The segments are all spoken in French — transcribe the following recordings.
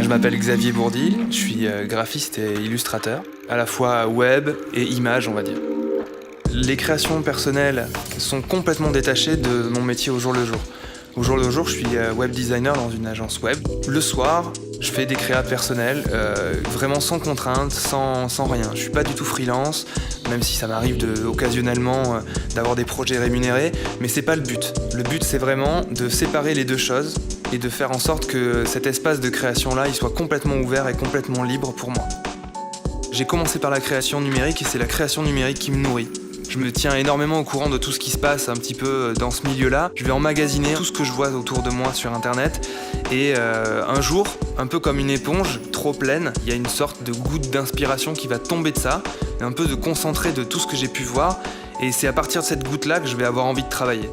m'appelle Xavier Bourdil, je suis graphiste et illustrateur, à la fois web et image, on va dire. Les créations personnelles sont complètement détachées de mon métier au jour le jour. Au jour le jour, je suis web designer dans une agence web. Le soir, je fais des créas personnelles, vraiment sans contrainte, sans rien. Je suis pas du tout freelance, même si ça m'arrive occasionnellement d'avoir des projets rémunérés, mais c'est pas le but. Le but, c'est vraiment de séparer les deux choses et de faire en sorte que cet espace de création-là, il soit complètement ouvert et complètement libre pour moi. J'ai commencé par la création numérique et c'est la création numérique qui me nourrit. Je me tiens énormément au courant de tout ce qui se passe un petit peu dans ce milieu-là. Je vais emmagasiner tout ce que je vois autour de moi sur Internet. Et un jour, un peu comme une éponge trop pleine, il y a une sorte de goutte d'inspiration qui va tomber de ça, un peu de concentré de tout ce que j'ai pu voir. Et c'est à partir de cette goutte-là que je vais avoir envie de travailler.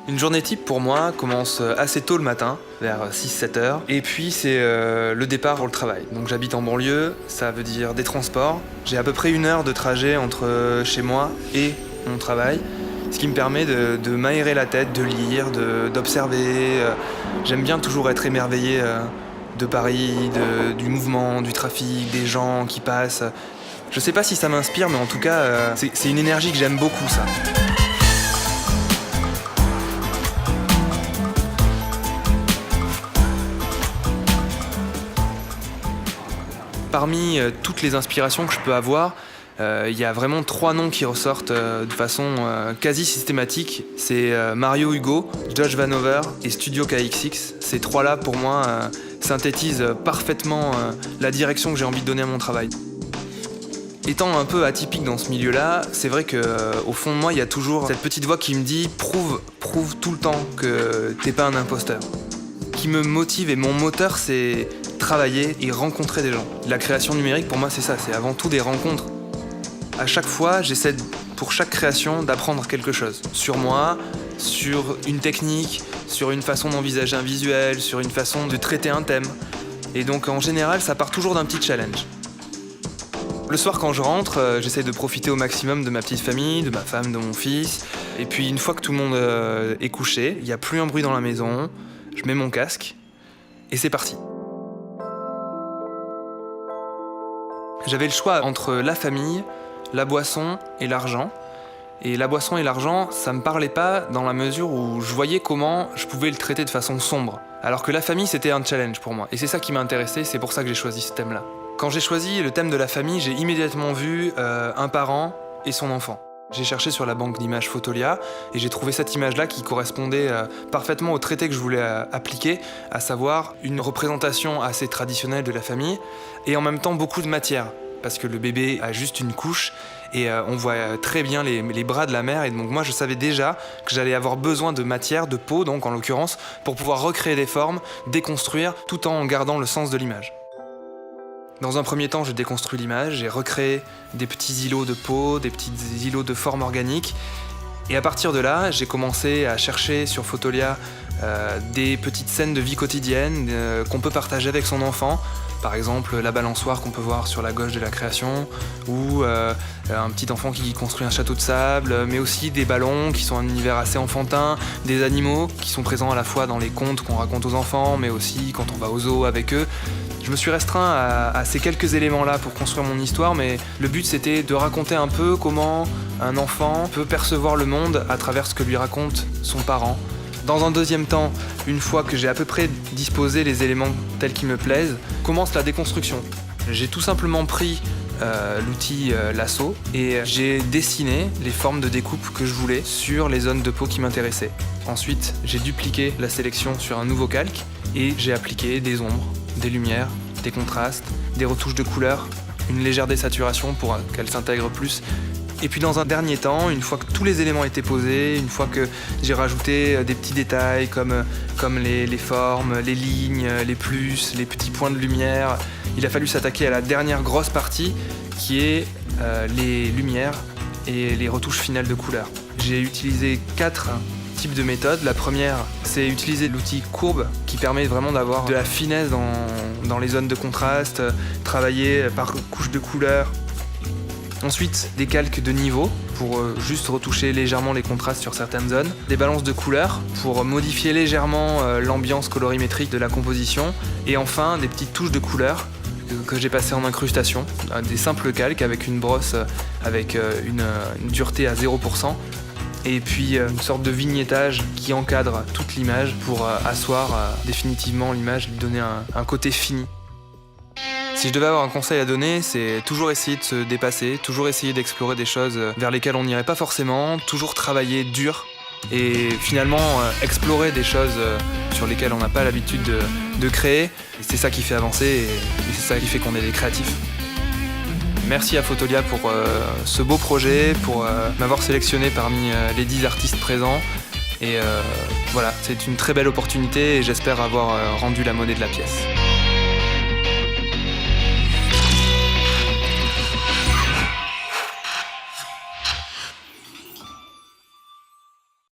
Une journée type pour moi commence assez tôt le matin, vers 6-7 heures, et puis c'est le départ pour le travail. Donc j'habite en banlieue, ça veut dire des transports. J'ai à peu près 1 heure de trajet entre chez moi et mon travail, ce qui me permet de m'aérer la tête, de lire, d'observer. J'aime bien toujours être émerveillé de Paris, du mouvement, du trafic, des gens qui passent. Je sais pas si ça m'inspire, mais en tout cas, c'est une énergie que j'aime beaucoup, ça. Parmi toutes les inspirations que je peux avoir, il y a vraiment 3 noms qui ressortent de façon quasi systématique. C'est Mario Hugo, Josh Vanover et Studio KXX. Ces 3-là, pour moi, synthétisent parfaitement la direction que j'ai envie de donner à mon travail. Étant un peu atypique dans ce milieu-là, c'est vrai qu'au fond de moi, il y a toujours cette petite voix qui me dit « prouve tout le temps que t'es pas un imposteur ». Qui me motive et mon moteur, c'est travailler et rencontrer des gens. La création numérique, pour moi, c'est ça, c'est avant tout des rencontres. À chaque fois, j'essaie, pour chaque création, d'apprendre quelque chose. Sur moi, sur une technique, sur une façon d'envisager un visuel, sur une façon de traiter un thème. Et donc, en général, ça part toujours d'un petit challenge. Le soir, quand je rentre, j'essaie de profiter au maximum de ma petite famille, de ma femme, de mon fils. Et puis, une fois que tout le monde est couché, il n'y a plus un bruit dans la maison, je mets mon casque et c'est parti. J'avais le choix entre la famille, la boisson et l'argent. Et la boisson et l'argent, ça me parlait pas dans la mesure où je voyais comment je pouvais le traiter de façon sombre. Alors que la famille, c'était un challenge pour moi. Et c'est ça qui m'a intéressé, c'est pour ça que j'ai choisi ce thème-là. Quand j'ai choisi le thème de la famille, j'ai immédiatement vu un parent et son enfant. J'ai cherché sur la banque d'images Fotolia et j'ai trouvé cette image-là qui correspondait parfaitement au traité que je voulais appliquer, à savoir une représentation assez traditionnelle de la famille et en même temps beaucoup de matière, parce que le bébé a juste une couche et on voit très bien les bras de la mère et donc moi je savais déjà que j'allais avoir besoin de matière, de peau donc en l'occurrence, pour pouvoir recréer des formes, déconstruire tout en gardant le sens de l'image. Dans un premier temps, je déconstruis l'image, j'ai recréé des petits îlots de peau, des petits îlots de forme organique. Et à partir de là, j'ai commencé à chercher sur Fotolia des petites scènes de vie quotidienne qu'on peut partager avec son enfant. Par exemple, la balançoire qu'on peut voir sur la gauche de la création, ou un petit enfant qui construit un château de sable, mais aussi des ballons qui sont un univers assez enfantin, des animaux qui sont présents à la fois dans les contes qu'on raconte aux enfants, mais aussi quand on va au zoo avec eux. Je me suis restreint à ces quelques éléments-là pour construire mon histoire, mais le but c'était de raconter un peu comment un enfant peut percevoir le monde à travers ce que lui raconte son parent. Dans un deuxième temps, une fois que j'ai à peu près disposé les éléments tels qu'ils me plaisent, commence la déconstruction. J'ai tout simplement pris l'outil lasso et j'ai dessiné les formes de découpe que je voulais sur les zones de peau qui m'intéressaient. Ensuite, j'ai dupliqué la sélection sur un nouveau calque et j'ai appliqué des ombres, des lumières, des contrastes, des retouches de couleurs, une légère désaturation pour qu'elle s'intègre plus. Et puis dans un dernier temps, une fois que tous les éléments étaient posés, une fois que j'ai rajouté des petits détails comme les formes, les lignes, les plus, les petits points de lumière, il a fallu s'attaquer à la dernière grosse partie qui est les lumières et les retouches finales de couleurs. J'ai utilisé 4 types de méthodes. La première, c'est utiliser l'outil courbe qui permet vraiment d'avoir de la finesse dans les zones de contraste, travailler par couches de couleurs. Ensuite, des calques de niveau pour juste retoucher légèrement les contrastes sur certaines zones. Des balances de couleurs pour modifier légèrement l'ambiance colorimétrique de la composition. Et enfin, des petites touches de couleurs que j'ai passées en incrustation. Des simples calques avec une brosse avec une dureté à 0%. Et puis une sorte de vignettage qui encadre toute l'image pour asseoir définitivement l'image, lui donner un côté fini. Si je devais avoir un conseil à donner, c'est toujours essayer de se dépasser, toujours essayer d'explorer des choses vers lesquelles on n'irait pas forcément, toujours travailler dur et finalement explorer des choses sur lesquelles on n'a pas l'habitude de créer. Et c'est ça qui fait avancer et c'est ça qui fait qu'on est des créatifs. Merci à Fotolia pour ce beau projet, pour m'avoir sélectionné parmi les 10 artistes présents. Et voilà, c'est une très belle opportunité et j'espère avoir rendu la monnaie de la pièce.